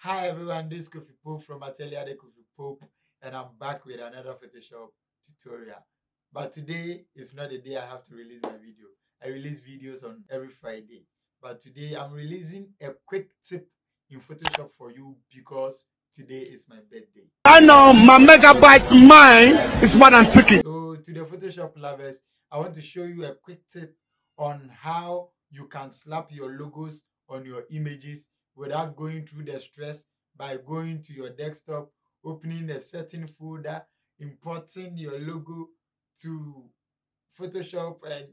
Hi everyone, this is Kofi Pope from Atelier de Kofi Pope, and I'm back with another Photoshop tutorial. But today is not the day I have to release my video. I release videos on every Friday. But today I'm releasing a quick tip in Photoshop for you because today is my birthday. I know my megabytes mine is what I'm taking. So to the Photoshop lovers, I want to show you a quick tip on how you can slap your logos on your images without going through the stress by going to your desktop, opening a certain folder, importing your logo to Photoshop and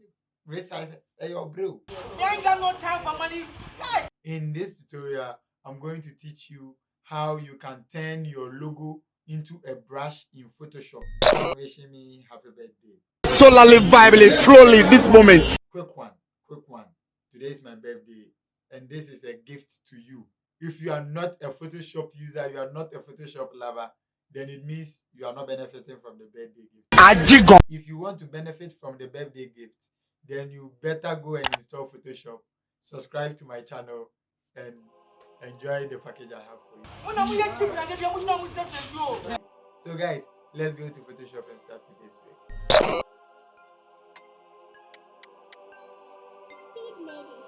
resize your bro. You ain't got no time for money. Hey! In this tutorial, I'm going to teach you how you can turn your logo into a brush in Photoshop. Wishing me happy birthday. Solarly, vibrantly, slowly, this moment. Quick one. Today is my birthday, and this is a gift to you. If you are not a Photoshop user, you are not a Photoshop lover, then it means you are not benefiting from the birthday gift. Ajigo. If you want to benefit from the birthday gift, then you better go and install Photoshop, subscribe to my channel, and enjoy the package I have for you. So guys, let's go to Photoshop and start today's week. Speed maybe.